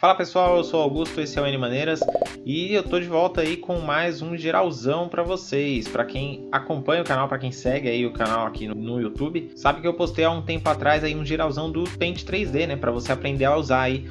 Fala pessoal, eu sou Augusto, esse é o Maneiras e eu tô de volta aí com mais um geralzão para vocês. Para quem acompanha o canal, para quem segue aí o canal aqui no YouTube, sabe que eu postei há um tempo atrás aí um geralzão do Paint 3D, né, para você aprender a usar aí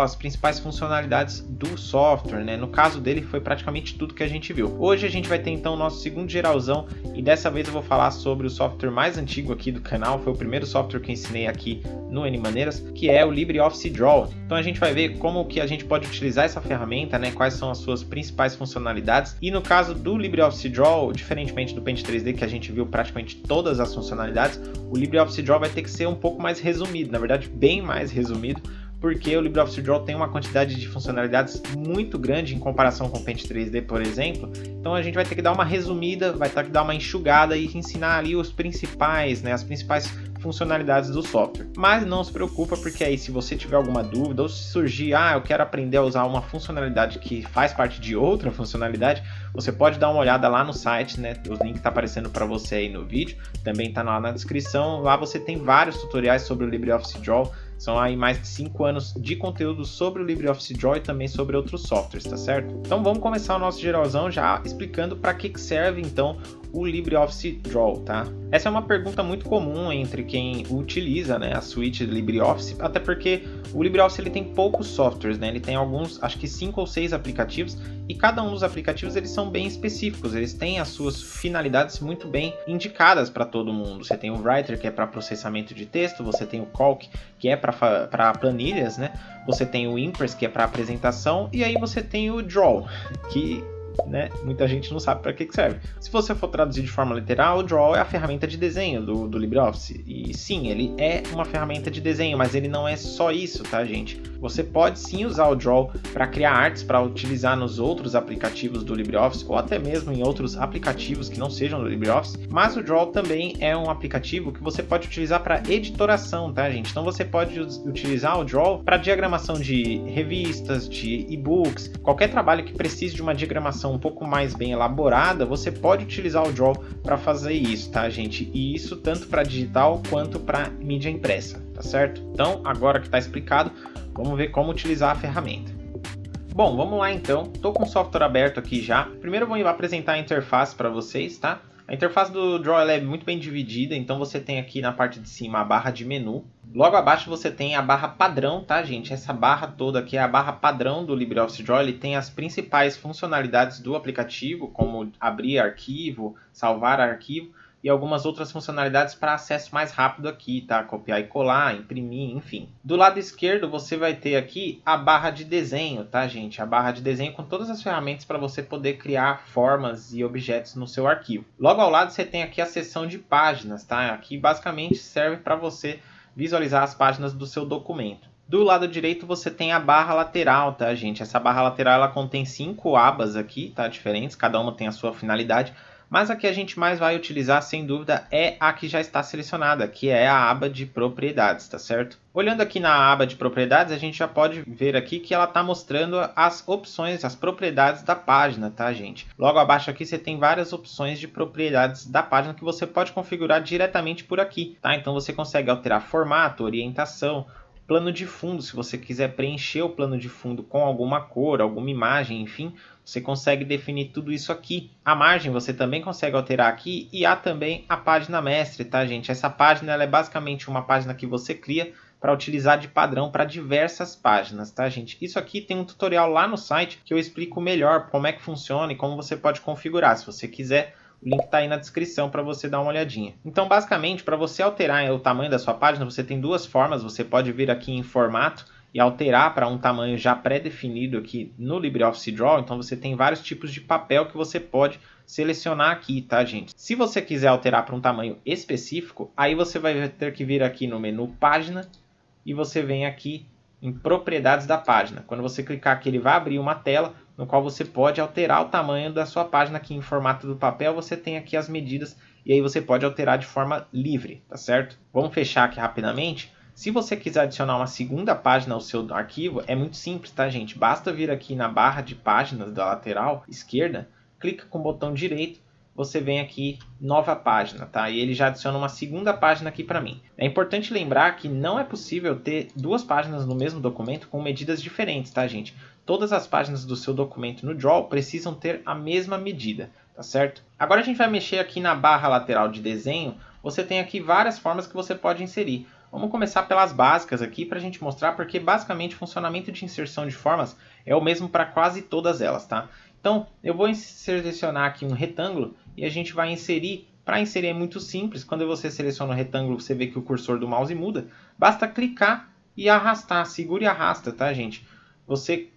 as principais funcionalidades do software, né? No caso dele foi praticamente tudo que a gente viu. Hoje a gente vai ter então o nosso segundo geralzão e dessa vez eu vou falar sobre o software mais antigo aqui do canal, foi o primeiro software que eu ensinei aqui no Maneiras, que é o LibreOffice Draw. Então a gente vai ver como que a gente pode utilizar essa ferramenta, né? Quais são as suas principais funcionalidades. E no caso do LibreOffice Draw, diferentemente do Paint 3D que a gente viu praticamente todas as funcionalidades, o LibreOffice Draw vai ter que ser um pouco mais resumido, na verdade bem mais resumido, porque o LibreOffice Draw tem uma quantidade de funcionalidades muito grande em comparação com o Paint 3D, por exemplo. Então a gente vai ter que dar uma resumida, vai ter que dar uma enxugada e ensinar ali os principais, né, as principais funcionalidades do software. Mas não se preocupa, porque aí se você tiver alguma dúvida ou se surgir, eu quero aprender a usar uma funcionalidade que faz parte de outra funcionalidade, você pode dar uma olhada lá no site, né? O link está aparecendo para você aí no vídeo, também está lá na descrição. Lá você tem vários tutoriais sobre o LibreOffice Draw. São aí mais de 5 anos de conteúdo sobre o LibreOffice Draw e também sobre outros softwares, tá certo? Então vamos começar o nosso geralzão já explicando para que serve então o LibreOffice Draw, tá? Essa é uma pergunta muito comum entre quem utiliza, né, a suíte LibreOffice, até porque o LibreOffice ele tem poucos softwares, né? Ele tem alguns, acho que 5 ou 6 aplicativos, e cada um dos aplicativos eles são bem específicos, eles têm as suas finalidades muito bem indicadas para todo mundo. Você tem o Writer, que é para processamento de texto, você tem o Calc, que é para planilhas, né? Você tem o Impress, que é para apresentação, e aí você tem o Draw, que muita gente não sabe para que serve. Se você for traduzir de forma literal, o Draw é a ferramenta de desenho do LibreOffice. E sim, ele é uma ferramenta de desenho, mas ele não é só isso, tá, gente? Você pode sim usar o Draw para criar artes para utilizar nos outros aplicativos do LibreOffice ou até mesmo em outros aplicativos que não sejam do LibreOffice. Mas o Draw também é um aplicativo que você pode utilizar para editoração, tá, gente? Então você pode utilizar o Draw para diagramação de revistas, de e-books, qualquer trabalho que precise de uma diagramação um pouco mais bem elaborada, você pode utilizar o Draw para fazer isso, tá, gente? E isso tanto para digital quanto para mídia impressa, tá certo? Então, agora que está explicado, vamos ver como utilizar a ferramenta. Bom, vamos lá então. Estou com o software aberto aqui já. Primeiro eu vou apresentar a interface para vocês, tá? A interface do Draw ela é muito bem dividida, então você tem aqui na parte de cima a barra de menu. Logo abaixo você tem a barra padrão, tá, gente? Essa barra toda aqui é a barra padrão do LibreOffice Draw. Ele tem as principais funcionalidades do aplicativo, como abrir arquivo, salvar arquivo e algumas outras funcionalidades para acesso mais rápido aqui, tá? Copiar e colar, imprimir, enfim. Do lado esquerdo você vai ter aqui a barra de desenho, tá, gente? A barra de desenho com todas as ferramentas para você poder criar formas e objetos no seu arquivo. Logo ao lado você tem aqui a seção de páginas, tá? Aqui basicamente serve para você visualizar as páginas do seu documento. Do lado direito você tem a barra lateral, tá, gente? Essa barra lateral ela contém 5 abas aqui, tá? Diferentes, cada uma tem a sua finalidade. Mas a que a gente mais vai utilizar, sem dúvida, é a que já está selecionada, que é a aba de propriedades, tá certo? Olhando aqui na aba de propriedades, a gente já pode ver aqui que ela está mostrando as opções, as propriedades da página, tá, gente? Logo abaixo aqui você tem várias opções de propriedades da página que você pode configurar diretamente por aqui, tá? Então você consegue alterar formato, orientação, plano de fundo, se você quiser preencher o plano de fundo com alguma cor, alguma imagem, enfim, você consegue definir tudo isso aqui. A margem você também consegue alterar aqui e há também a página mestre, tá, gente? Essa página ela é basicamente uma página que você cria para utilizar de padrão para diversas páginas, tá, gente? Isso aqui tem um tutorial lá no site que eu explico melhor como é que funciona e como você pode configurar, se você quiser. O link está aí na descrição para você dar uma olhadinha. Então, basicamente, para você alterar o tamanho da sua página, você tem duas formas. Você pode vir aqui em formato e alterar para um tamanho já pré-definido aqui no LibreOffice Draw. Então, você tem vários tipos de papel que você pode selecionar aqui, tá, gente? Se você quiser alterar para um tamanho específico, aí você vai ter que vir aqui no menu Página e você vem aqui em Propriedades da Página. Quando você clicar aqui, ele vai abrir uma tela no qual você pode alterar o tamanho da sua página aqui em formato do papel. Você tem aqui as medidas e aí você pode alterar de forma livre, tá certo? Vamos fechar aqui rapidamente. Se você quiser adicionar uma segunda página ao seu arquivo, é muito simples, tá, gente? Basta vir aqui na barra de páginas da lateral esquerda, clica com o botão direito você vem aqui, nova página, tá? E ele já adiciona uma segunda página aqui para mim. É importante lembrar que não é possível ter duas páginas no mesmo documento com medidas diferentes, tá, gente? Todas as páginas do seu documento no Draw precisam ter a mesma medida, tá certo? Agora a gente vai mexer aqui na barra lateral de desenho. Você tem aqui várias formas que você pode inserir. Vamos começar pelas básicas aqui para a gente mostrar, porque basicamente o funcionamento de inserção de formas é o mesmo para quase todas elas, tá? Então, eu vou selecionar aqui um retângulo e a gente vai inserir. Para inserir é muito simples, quando você seleciona o retângulo, você vê que o cursor do mouse muda. Basta clicar e arrastar, segura e arrasta, tá, gente?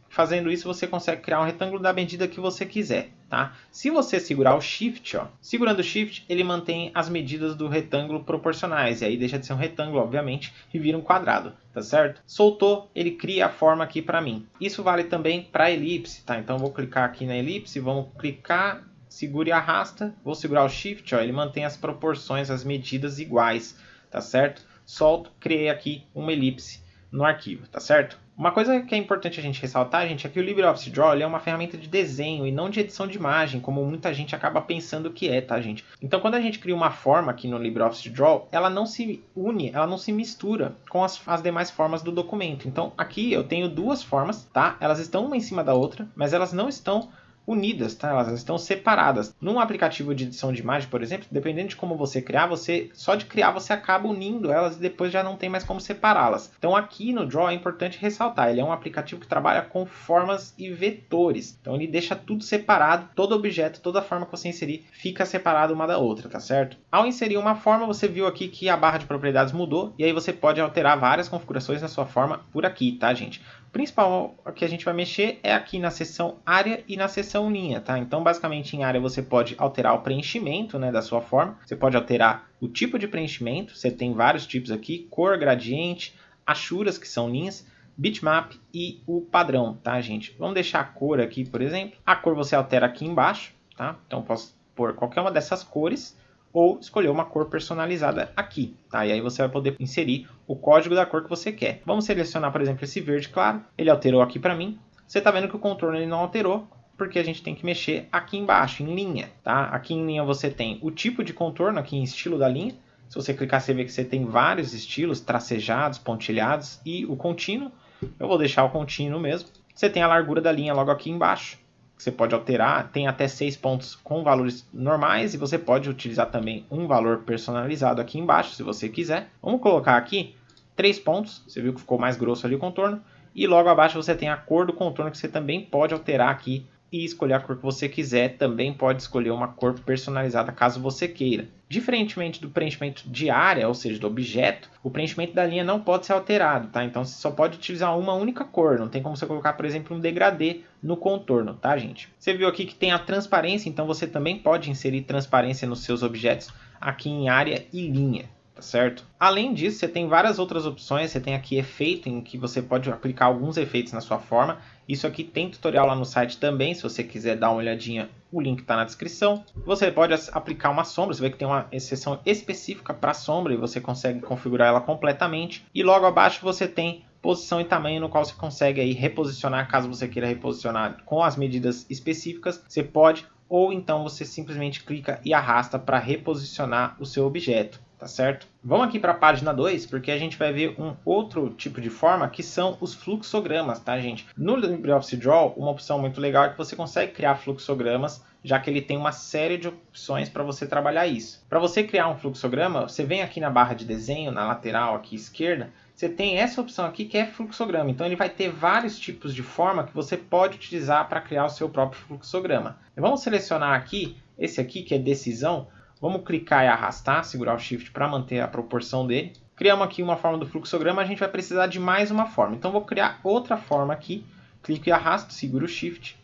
Fazendo isso, você consegue criar um retângulo da medida que você quiser, tá? Se você segurar o Shift, ó, segurando o Shift, ele mantém as medidas do retângulo proporcionais. E aí deixa de ser um retângulo, obviamente, e vira um quadrado, tá certo? Soltou, ele cria a forma aqui para mim. Isso vale também para elipse, tá? Então, eu vou clicar aqui na elipse, vamos clicar, segura e arrasta. Vou segurar o Shift, ó, ele mantém as proporções, as medidas iguais, tá certo? Solto, criei aqui uma elipse no arquivo, tá certo? Uma coisa que é importante a gente ressaltar, gente, é que o LibreOffice Draw é uma ferramenta de desenho e não de edição de imagem, como muita gente acaba pensando que é, tá, gente? Então, quando a gente cria uma forma aqui no LibreOffice Draw, ela não se une, ela não se mistura com as demais formas do documento. Então, aqui eu tenho duas formas, tá? Elas estão uma em cima da outra, mas elas não estão unidas, tá? Elas estão separadas. Num aplicativo de edição de imagem, por exemplo, dependendo de como você criar, só de criar você acaba unindo elas e depois já não tem mais como separá-las. Então aqui no Draw é importante ressaltar, ele é um aplicativo que trabalha com formas e vetores. Então ele deixa tudo separado, todo objeto, toda forma que você inserir fica separado uma da outra, tá certo? Ao inserir uma forma, você viu aqui que a barra de propriedades mudou e aí você pode alterar várias configurações na sua forma por aqui, tá, gente? O principal que a gente vai mexer é aqui na seção área e na seção linha, tá? Então, basicamente, em área você pode alterar o preenchimento, né, da sua forma. Você pode alterar o tipo de preenchimento. Você tem vários tipos aqui: cor, gradiente, achuras, que são linhas, bitmap e o padrão, tá, gente? Vamos deixar a cor aqui, por exemplo. A cor você altera aqui embaixo, tá? Então, posso pôr qualquer uma dessas cores ou escolher uma cor personalizada aqui, tá? E aí você vai poder inserir o código da cor que você quer. Vamos selecionar, por exemplo, esse verde claro. Ele alterou aqui para mim. Você está vendo que o contorno ele não alterou, porque a gente tem que mexer aqui embaixo, em linha, tá? Aqui em linha você tem o tipo de contorno, aqui em estilo da linha. Se você clicar, você vê que você tem vários estilos, tracejados, pontilhados e o contínuo. Eu vou deixar o contínuo mesmo. Você tem a largura da linha logo aqui embaixo, que você pode alterar. Tem até 6 pontos com valores normais e você pode utilizar também um valor personalizado aqui embaixo, se você quiser. Vamos colocar aqui 3 pontos. Você viu que ficou mais grosso ali o contorno. E logo abaixo você tem a cor do contorno, que você também pode alterar aqui e escolher a cor que você quiser. Também pode escolher uma cor personalizada caso você queira. Diferentemente do preenchimento de área, ou seja, do objeto, o preenchimento da linha não pode ser alterado, tá? Então você só pode utilizar uma única cor. Não tem como você colocar, por exemplo, um degradê no contorno, tá, gente? Você viu aqui que tem a transparência, então você também pode inserir transparência nos seus objetos aqui em área e linha. Tá certo? Além disso, você tem várias outras opções. Você tem aqui efeito, em que você pode aplicar alguns efeitos na sua forma. Isso aqui tem tutorial lá no site também, se você quiser dar uma olhadinha, o link está na descrição. Você pode aplicar uma sombra, você vê que tem uma seção específica para sombra e você consegue configurar ela completamente. E logo abaixo você tem posição e tamanho, no qual você consegue aí reposicionar, caso você queira reposicionar com as medidas específicas, você pode, ou então você simplesmente clica e arrasta para reposicionar o seu objeto. Tá certo? Vamos aqui para a página 2, porque a gente vai ver um outro tipo de forma, que são os fluxogramas, tá, gente? No LibreOffice Draw, uma opção muito legal é que você consegue criar fluxogramas, já que ele tem uma série de opções para você trabalhar isso. Para você criar um fluxograma, você vem aqui na barra de desenho, na lateral aqui esquerda, você tem essa opção aqui que é fluxograma. Então ele vai ter vários tipos de forma que você pode utilizar para criar o seu próprio fluxograma. Vamos selecionar aqui, esse aqui que é decisão. Vamos clicar e arrastar, segurar o Shift para manter a proporção dele. Criamos aqui uma forma do fluxograma, a gente vai precisar de mais uma forma. Então vou criar outra forma aqui, clico e arrasto, seguro o Shift.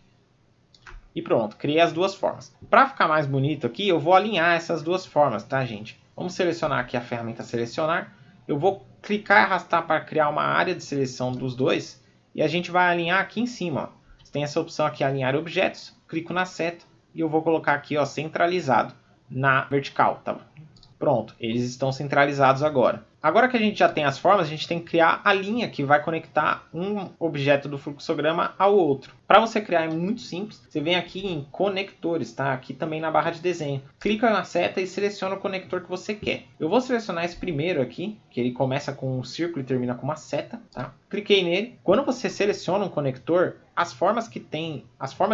E pronto, criei as duas formas. Para ficar mais bonito aqui, eu vou alinhar essas duas formas, tá, gente? Vamos selecionar aqui a ferramenta selecionar. Eu vou clicar e arrastar para criar uma área de seleção dos dois. E a gente vai alinhar aqui em cima, ó. Você tem essa opção aqui, alinhar objetos. Clico na seta e eu vou colocar aqui, ó, centralizado na vertical, tá? Pronto, eles estão centralizados agora. Agora que a gente já tem as formas, a gente tem que criar a linha que vai conectar um objeto do fluxograma ao outro. Para você criar é muito simples, você vem aqui em conectores, tá? Aqui também na barra de desenho. Clica na seta e seleciona o conector que você quer. Eu vou selecionar esse primeiro aqui, que ele começa com um círculo e termina com uma seta, tá? Cliquei nele. Quando você seleciona um conector, as formas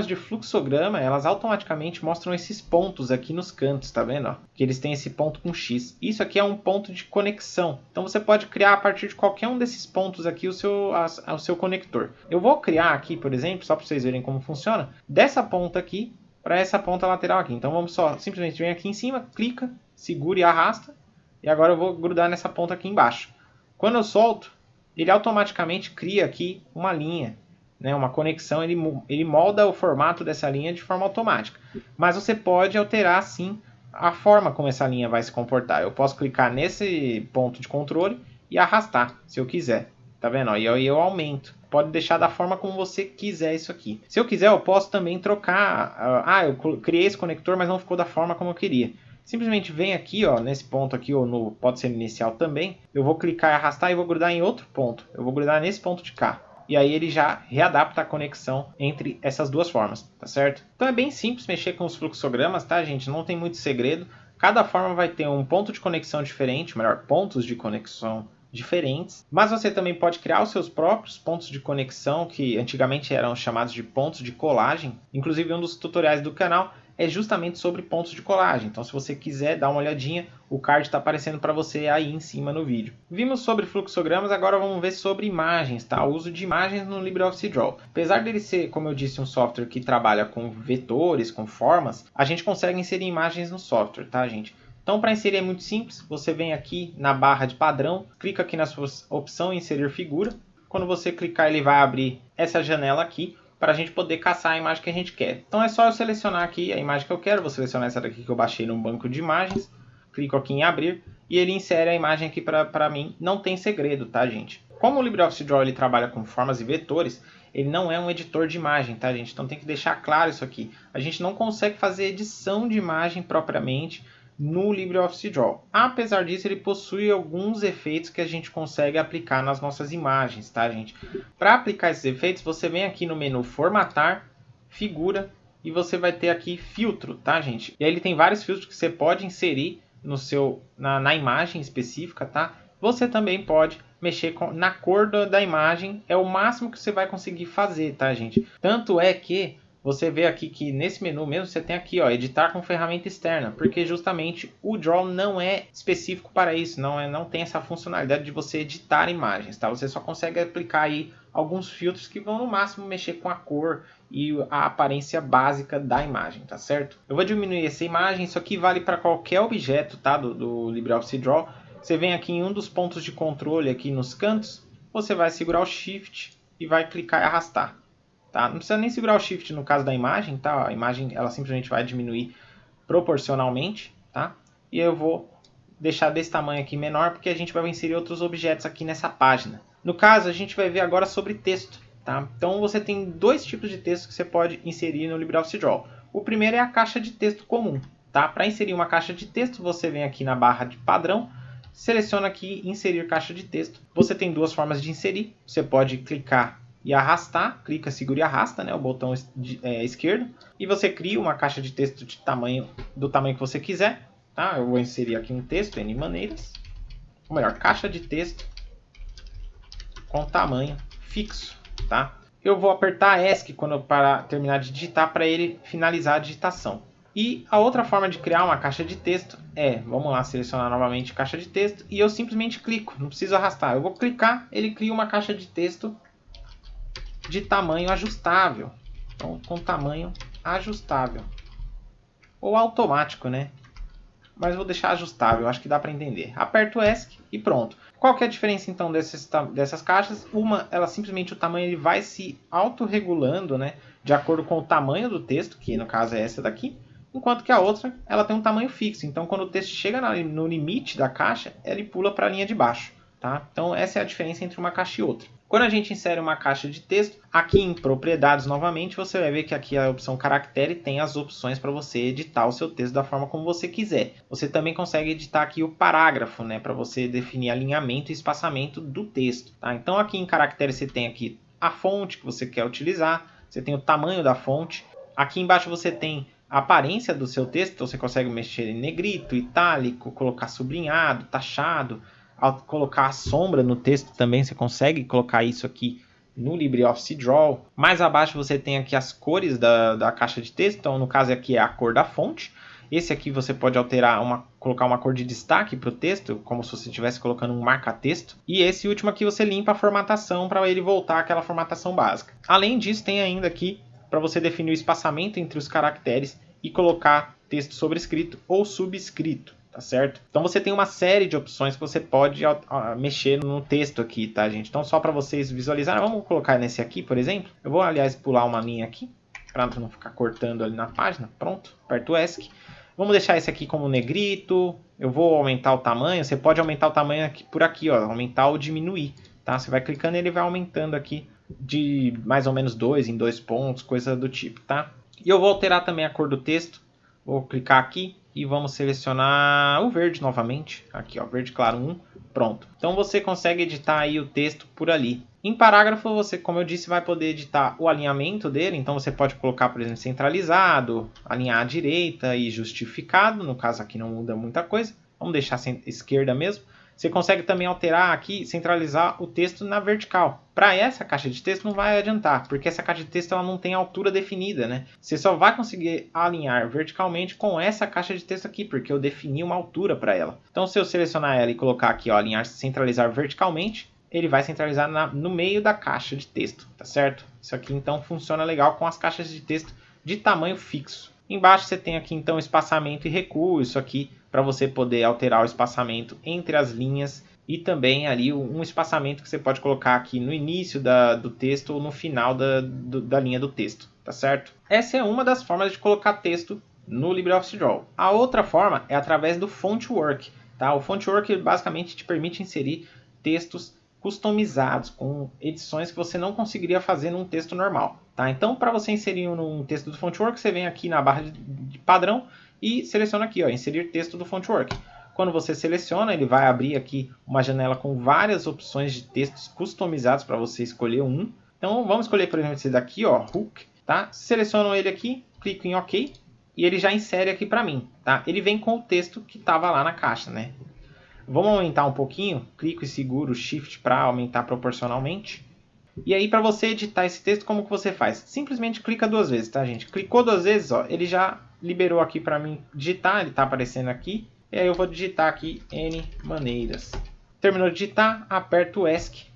de fluxograma, elas automaticamente mostram esses pontos aqui nos cantos, tá vendo? Ó? Que eles têm esse ponto com X. Isso aqui é um ponto de conexão. Então você pode criar a partir de qualquer um desses pontos aqui o seu conector. Eu vou criar aqui, por exemplo, só para vocês verem como funciona, dessa ponta aqui para essa ponta lateral aqui. Então vamos só, simplesmente vem aqui em cima, clica, segura e arrasta. E agora eu vou grudar nessa ponta aqui embaixo. Quando eu solto, ele automaticamente cria aqui uma linha, né, uma conexão, ele molda o formato dessa linha de forma automática. Mas você pode alterar sim a forma como essa linha vai se comportar. Eu posso clicar nesse ponto de controle e arrastar, se eu quiser. Tá vendo? E aí eu aumento. Pode deixar da forma como você quiser isso aqui. Se eu quiser, eu posso também trocar. Eu criei esse conector, mas não ficou da forma como eu queria. Simplesmente vem aqui, ó, nesse ponto aqui, ou pode ser no inicial também. Eu vou clicar e arrastar e vou grudar em outro ponto. Eu vou grudar nesse ponto de cá. E aí ele já readapta a conexão entre essas duas formas, tá certo? Então é bem simples mexer com os fluxogramas, tá, gente? Não tem muito segredo. Cada forma vai ter um ponto de conexão diferente, melhor, pontos de conexão diferentes. Mas você também pode criar os seus próprios pontos de conexão, que antigamente eram chamados de pontos de colagem. Inclusive um dos tutoriais do canal é justamente sobre pontos de colagem. Então se você quiser dar uma olhadinha, o card está aparecendo para você aí em cima no vídeo. Vimos sobre fluxogramas, agora vamos ver sobre imagens, tá? O uso de imagens no LibreOffice Draw. Apesar dele ser, como eu disse, um software que trabalha com vetores, com formas, a gente consegue inserir imagens no software, tá, gente? Então para inserir é muito simples, você vem aqui na barra de padrão, clica aqui na sua opção inserir figura. Quando você clicar ele vai abrir essa janela aqui, para a gente poder caçar a imagem que a gente quer. Então é só eu selecionar aqui a imagem que eu quero, vou selecionar essa daqui que eu baixei no banco de imagens, clico aqui em abrir e ele insere a imagem aqui para mim, não tem segredo, tá, gente? Como o LibreOffice Draw ele trabalha com formas e vetores, ele não é um editor de imagem, tá, gente? Então tem que deixar claro isso aqui. A gente não consegue fazer edição de imagem propriamente no LibreOffice Draw. Apesar disso, ele possui alguns efeitos que a gente consegue aplicar nas nossas imagens, tá, gente? Para aplicar esses efeitos, você vem aqui no menu Formatar, Figura, e você vai ter aqui Filtro, tá, gente? E aí ele tem vários filtros que você pode inserir na imagem específica, tá? Você também pode mexer na cor da imagem, é o máximo que você vai conseguir fazer, tá, gente? Tanto é que você vê aqui que nesse menu mesmo você tem aqui, ó, editar com ferramenta externa, porque justamente o Draw não é específico para isso, não tem essa funcionalidade de você editar imagens, tá? Você só consegue aplicar aí alguns filtros que vão no máximo mexer com a cor e a aparência básica da imagem, tá certo? Eu vou diminuir essa imagem, isso aqui vale para qualquer objeto, tá, do LibreOffice Draw. Você vem aqui em um dos pontos de controle aqui nos cantos, você vai segurar o Shift e vai clicar e arrastar. Tá? Não precisa nem segurar o Shift no caso da imagem, tá? A imagem ela simplesmente vai diminuir proporcionalmente, tá? E eu vou deixar desse tamanho aqui menor porque a gente vai inserir outros objetos aqui nessa página. No caso, a gente vai ver agora sobre texto, tá? Então você tem dois tipos de texto que você pode inserir no LibreOffice Draw. O primeiro é a caixa de texto comum, tá? Para inserir uma caixa de texto, você vem aqui na barra de padrão, seleciona aqui inserir caixa de texto. Você tem duas formas de inserir. Você pode clicar e arrastar, clica, segura e arrasta, né, o botão esquerdo, e você cria uma caixa de texto do tamanho que você quiser, tá? Eu vou inserir aqui um texto, N maneiras, ou melhor, caixa de texto com tamanho fixo, tá? Eu vou apertar ESC quando eu terminar de digitar para ele finalizar a digitação. E a outra forma de criar uma caixa de texto vamos lá, selecionar novamente caixa de texto, e eu simplesmente clico, não preciso arrastar, eu vou clicar, ele cria uma caixa de texto de tamanho ajustável, então com tamanho ajustável ou automático, né? Mas vou deixar ajustável, acho que dá para entender. Aperto o ESC e pronto. Qual que é a diferença então dessas caixas? Uma, ela simplesmente o tamanho ele vai se autorregulando, né, de acordo com o tamanho do texto, que no caso é essa daqui, enquanto que a outra ela tem um tamanho fixo. Então quando o texto chega no limite da caixa, ele pula para a linha de baixo. Tá? Então essa é a diferença entre uma caixa e outra. Quando a gente insere uma caixa de texto, aqui em propriedades novamente, você vai ver que aqui a opção caractere tem as opções para você editar o seu texto da forma como você quiser. Você também consegue editar aqui o parágrafo, né, para você definir alinhamento e espaçamento do texto. Tá? Então aqui em caractere você tem aqui a fonte que você quer utilizar, você tem o tamanho da fonte. Aqui embaixo você tem a aparência do seu texto, então você consegue mexer em negrito, itálico, colocar sublinhado, taxado. Ao colocar a sombra no texto também você consegue colocar isso aqui no LibreOffice Draw. Mais abaixo você tem aqui as cores da caixa de texto, então no caso aqui é a cor da fonte. Esse aqui você pode alterar, colocar uma cor de destaque para o texto, como se você estivesse colocando um marca-texto. E esse último aqui você limpa a formatação para ele voltar àquela formatação básica. Além disso, tem ainda aqui para você definir o espaçamento entre os caracteres e colocar texto sobrescrito ou subscrito. Tá certo? Então você tem uma série de opções que você pode mexer no texto aqui, tá, gente? Então só para vocês visualizarem, vamos colocar nesse aqui, por exemplo. Eu vou, aliás, pular uma linha aqui, para não ficar cortando ali na página. Pronto, aperto o ESC. Vamos deixar esse aqui como negrito. Eu vou aumentar o tamanho. Você pode aumentar o tamanho aqui, por aqui, ó, aumentar ou diminuir, tá? Você vai clicando e ele vai aumentando aqui de mais ou menos 2 em 2 pontos, coisa do tipo, tá? E eu vou alterar também a cor do texto. Vou clicar aqui e vamos selecionar o verde novamente. Aqui, ó, verde claro 1. Pronto. Então você consegue editar aí o texto por ali. Em parágrafo você, como eu disse, vai poder editar o alinhamento dele. Então você pode colocar, por exemplo, centralizado, alinhar à direita e justificado. No caso aqui não muda muita coisa. Vamos deixar esquerda mesmo. Você consegue também alterar aqui, centralizar o texto na vertical. Para essa caixa de texto não vai adiantar, porque essa caixa de texto ela não tem altura definida, né? Você só vai conseguir alinhar verticalmente com essa caixa de texto aqui, porque eu defini uma altura para ela. Então se eu selecionar ela e colocar aqui, ó, alinhar, centralizar verticalmente, ele vai centralizar no meio da caixa de texto, tá certo? Isso aqui então funciona legal com as caixas de texto de tamanho fixo. Embaixo você tem aqui então espaçamento e recuo, isso aqui para você poder alterar o espaçamento entre as linhas e também ali um espaçamento que você pode colocar aqui no início do texto ou no final da linha do texto, tá certo? Essa é uma das formas de colocar texto no LibreOffice Draw. A outra forma é através do Fontwork, tá? O Fontwork basicamente te permite inserir textos customizados, com edições que você não conseguiria fazer num texto normal. Tá? Então, para você inserir um texto do Fontwork, você vem aqui na barra de padrão e seleciona aqui, ó, inserir texto do Fontwork. Quando você seleciona, ele vai abrir aqui uma janela com várias opções de textos customizados para você escolher um. Então, vamos escolher, por exemplo, esse daqui, ó, Hook. Tá? Seleciono ele aqui, clico em OK e ele já insere aqui para mim. Tá? Ele vem com o texto que estava lá na caixa, né? Vamos aumentar um pouquinho, clico e seguro o Shift para aumentar proporcionalmente. E aí para você editar esse texto, como que você faz? Simplesmente clica 2 vezes, tá, gente? Clicou 2 vezes, ó, ele já liberou aqui para mim digitar, ele está aparecendo aqui. E aí eu vou digitar aqui N maneiras. Terminou de digitar, aperto o ESC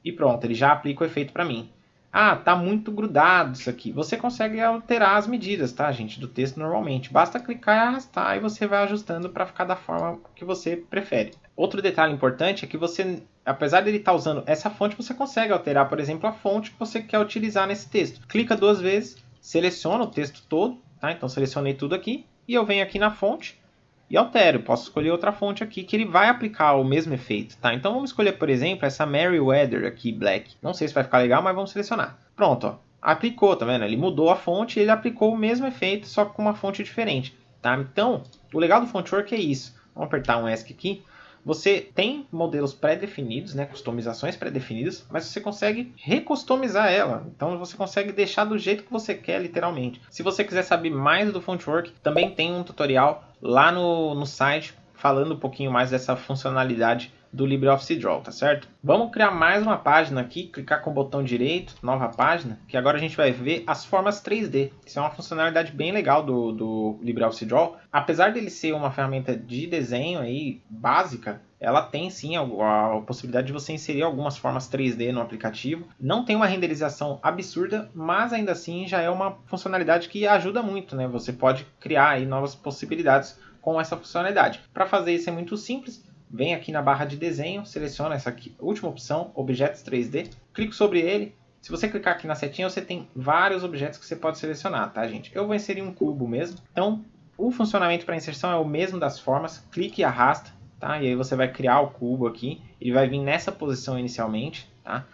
e pronto, ele já aplica o efeito para mim. Ah, tá muito grudado isso aqui. Você consegue alterar as medidas, tá, gente, do texto normalmente. Basta clicar e arrastar e você vai ajustando para ficar da forma que você prefere. Outro detalhe importante é que você, apesar de ele estar usando essa fonte, você consegue alterar, por exemplo, a fonte que você quer utilizar nesse texto. Clica 2 vezes, seleciona o texto todo, tá? Então selecionei tudo aqui e eu venho aqui na fonte e altero. Posso escolher outra fonte aqui que ele vai aplicar o mesmo efeito, tá? Então vamos escolher, por exemplo, essa Merriweather aqui, Black. Não sei se vai ficar legal, mas vamos selecionar. Pronto, ó. Aplicou, tá vendo? Ele mudou a fonte e ele aplicou o mesmo efeito, só com uma fonte diferente, tá? Então, o legal do Fontwork é isso. Vamos apertar um ESC aqui. Você tem modelos pré-definidos, né, customizações pré-definidas, mas você consegue recustomizar ela. Então você consegue deixar do jeito que você quer, literalmente. Se você quiser saber mais do Fontwork, também tem um tutorial lá no site falando um pouquinho mais dessa funcionalidade do LibreOffice Draw, tá certo? Vamos criar mais uma página aqui, clicar com o botão direito, nova página, que agora a gente vai ver as formas 3D. Isso é uma funcionalidade bem legal do LibreOffice Draw. Apesar dele ser uma ferramenta de desenho aí básica, ela tem sim a possibilidade de você inserir algumas formas 3D no aplicativo. Não tem uma renderização absurda, mas ainda assim já é uma funcionalidade que ajuda muito, né? Você pode criar aí novas possibilidades com essa funcionalidade. Para fazer isso é muito simples. Vem aqui na barra de desenho, seleciona essa aqui, última opção, objetos 3D, clico sobre ele. Se você clicar aqui na setinha, você tem vários objetos que você pode selecionar, tá, gente? Eu vou inserir um cubo mesmo. Então, o funcionamento para inserção é o mesmo das formas, clique e arrasta, tá? E aí você vai criar o cubo aqui, ele vai vir nessa posição inicialmente, tá?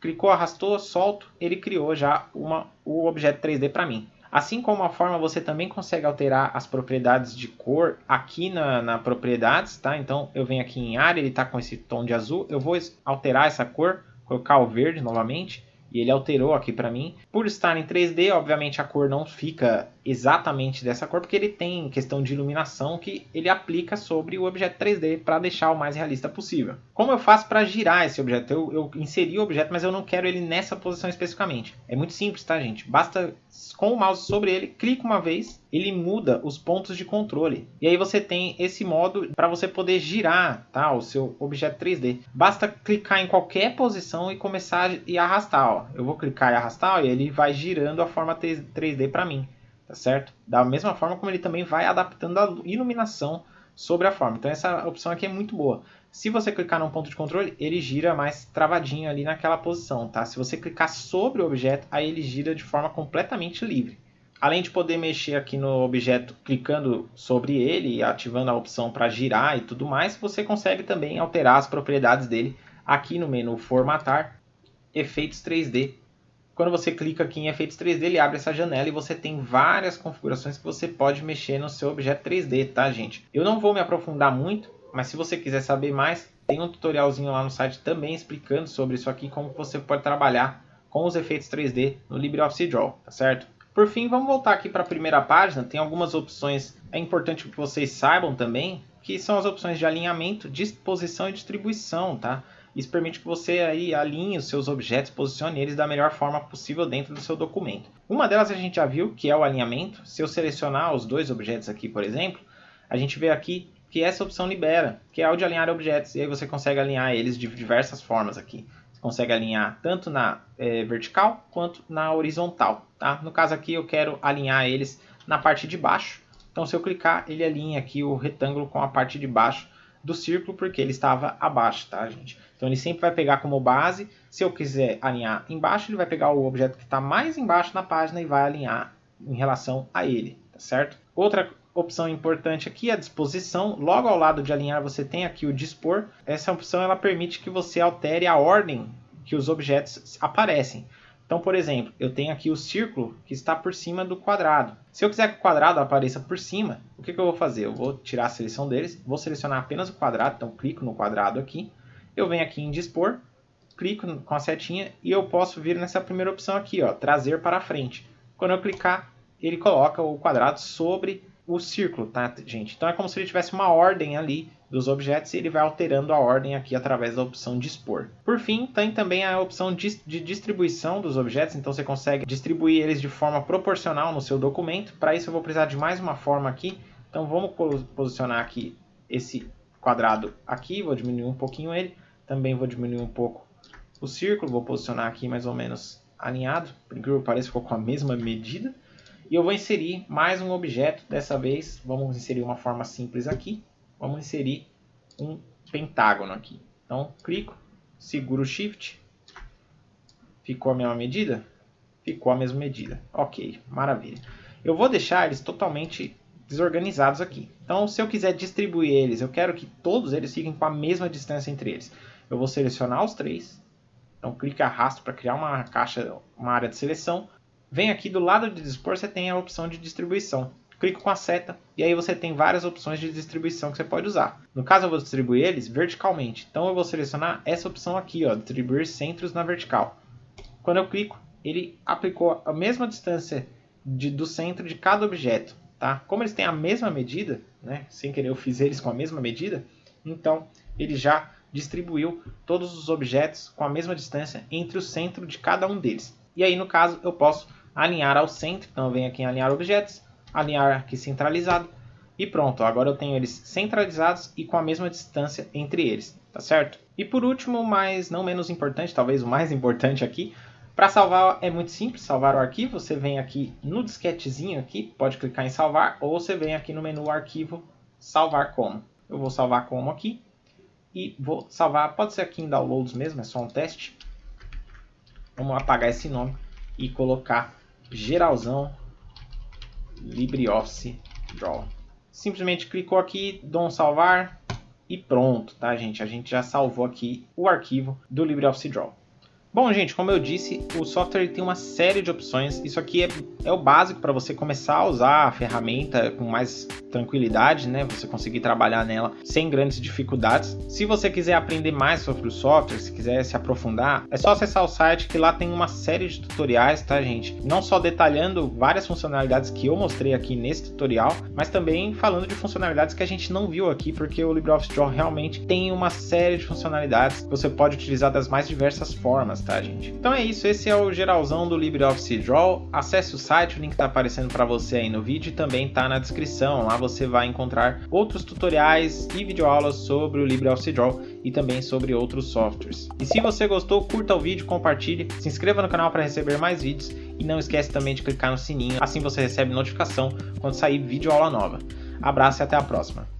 clicou, arrastou, solto, ele criou já o objeto 3D para mim. Assim como a forma, você também consegue alterar as propriedades de cor aqui na propriedades, tá? Então eu venho aqui em área, ele está com esse tom de azul, eu vou alterar essa cor, colocar o verde novamente, e ele alterou aqui para mim. Por estar em 3D, obviamente a cor não fica exatamente dessa cor, porque ele tem questão de iluminação que ele aplica sobre o objeto 3D para deixar o mais realista possível. Como eu faço para girar esse objeto? Eu inseri o objeto, mas eu não quero ele nessa posição especificamente. É muito simples, tá, gente? Basta com o mouse sobre ele, clica uma vez, ele muda os pontos de controle. E aí você tem esse modo para você poder girar, tá, o seu objeto 3D. Basta clicar em qualquer posição e começar a arrastar. Ó. Eu vou clicar e arrastar e ele vai girando a forma 3D para mim. Tá certo? Da mesma forma como ele também vai adaptando a iluminação sobre a forma. Então essa opção aqui é muito boa. Se você clicar num ponto de controle, ele gira mais travadinho ali naquela posição, tá? Se você clicar sobre o objeto, aí ele gira de forma completamente livre. Além de poder mexer aqui no objeto clicando sobre ele e ativando a opção para girar e tudo mais, você consegue também alterar as propriedades dele aqui no menu Formatar, Efeitos 3D. Quando você clica aqui em Efeitos 3D, ele abre essa janela e você tem várias configurações que você pode mexer no seu objeto 3D, tá, gente? Eu não vou me aprofundar muito, mas se você quiser saber mais, tem um tutorialzinho lá no site também explicando sobre isso aqui, como você pode trabalhar com os efeitos 3D no LibreOffice Draw, tá certo? Por fim, vamos voltar aqui para a primeira página. Tem algumas opções, é importante que vocês saibam também, que são as opções de alinhamento, disposição e distribuição, tá? Isso permite que você aí alinhe os seus objetos, posicione eles da melhor forma possível dentro do seu documento. Uma delas a gente já viu, que é o alinhamento. Se eu selecionar os dois objetos aqui, por exemplo, a gente vê aqui que essa opção libera, que é o de alinhar objetos. E aí você consegue alinhar eles de diversas formas aqui. Você consegue alinhar tanto na vertical quanto na horizontal. Tá? No caso aqui eu quero alinhar eles na parte de baixo. Então se eu clicar, ele alinha aqui o retângulo com a parte de baixo do círculo, porque ele estava abaixo, tá, gente? Então ele sempre vai pegar como base. Se eu quiser alinhar embaixo, ele vai pegar o objeto que está mais embaixo na página e vai alinhar em relação a ele, tá certo? Outra opção importante aqui é a disposição. Logo ao lado de alinhar você tem aqui o dispor. Essa opção ela permite que você altere a ordem que os objetos aparecem. Então, por exemplo, eu tenho aqui o círculo que está por cima do quadrado. Se eu quiser que o quadrado apareça por cima, o que eu vou fazer? Eu vou tirar a seleção deles, vou selecionar apenas o quadrado, então clico no quadrado aqui. Eu venho aqui em dispor, clico com a setinha e eu posso vir nessa primeira opção aqui, ó, trazer para frente. Quando eu clicar, ele coloca o quadrado sobre o círculo, tá, gente? Então é como se ele tivesse uma ordem ali dos objetos e ele vai alterando a ordem aqui através da opção dispor. Por fim, tem também a opção de distribuição dos objetos, então você consegue distribuir eles de forma proporcional no seu documento. Para isso eu vou precisar de mais uma forma aqui, então vamos posicionar aqui esse quadrado aqui, vou diminuir um pouquinho ele, também vou diminuir um pouco o círculo, vou posicionar aqui mais ou menos alinhado, por incrível que pareça ficou com a mesma medida. E eu vou inserir mais um objeto, dessa vez vamos inserir uma forma simples aqui, vamos inserir um pentágono aqui. Então clico, seguro o Shift, ficou a mesma medida? Ficou a mesma medida, ok, maravilha. Eu vou deixar eles totalmente desorganizados aqui. Então se eu quiser distribuir eles, eu quero que todos eles fiquem com a mesma distância entre eles. Eu vou selecionar os três, então clique e arrasto para criar uma caixa, uma área de seleção. Vem aqui do lado de dispor, você tem a opção de distribuição. Clico com a seta e aí você tem várias opções de distribuição que você pode usar. No caso eu vou distribuir eles verticalmente. Então eu vou selecionar essa opção aqui, ó, distribuir centros na vertical. Quando eu clico, ele aplicou a mesma distância do centro de cada objeto. Tá? Como eles têm a mesma medida, né? Sem querer eu fiz eles com a mesma medida, então ele já distribuiu todos os objetos com a mesma distância entre o centro de cada um deles. E aí no caso eu posso alinhar ao centro, então eu venho aqui em alinhar objetos, alinhar aqui centralizado e pronto, agora eu tenho eles centralizados e com a mesma distância entre eles, tá certo? E por último, mas não menos importante, talvez o mais importante aqui, para salvar é muito simples, salvar o arquivo, você vem aqui no disquetezinho aqui, pode clicar em salvar, ou você vem aqui no menu arquivo, salvar como. Eu vou salvar como aqui, e vou salvar, pode ser aqui em downloads mesmo, é só um teste. Vamos apagar esse nome e colocar geralzão LibreOffice Draw. Simplesmente clicou aqui, dou um salvar e pronto, tá, gente? A gente já salvou aqui o arquivo do LibreOffice Draw. Bom, gente, como eu disse, o software tem uma série de opções. Isso aqui é o básico para você começar a usar a ferramenta com mais tranquilidade, né? Você conseguir trabalhar nela sem grandes dificuldades. Se você quiser aprender mais sobre o software, se quiser se aprofundar, é só acessar o site, que lá tem uma série de tutoriais, tá, gente? Não só detalhando várias funcionalidades que eu mostrei aqui nesse tutorial, mas também falando de funcionalidades que a gente não viu aqui, porque o LibreOffice Draw realmente tem uma série de funcionalidades que você pode utilizar das mais diversas formas, tá, gente? Então é isso, esse é o geralzão do LibreOffice Draw. Acesse o site, o link tá aparecendo para você aí no vídeo e também tá na descrição. Lá você vai encontrar outros tutoriais e videoaulas sobre o LibreOffice Draw e também sobre outros softwares. E se você gostou, curta o vídeo, compartilhe, se inscreva no canal para receber mais vídeos e não esquece também de clicar no sininho, assim você recebe notificação quando sair videoaula nova. Abraço e até a próxima!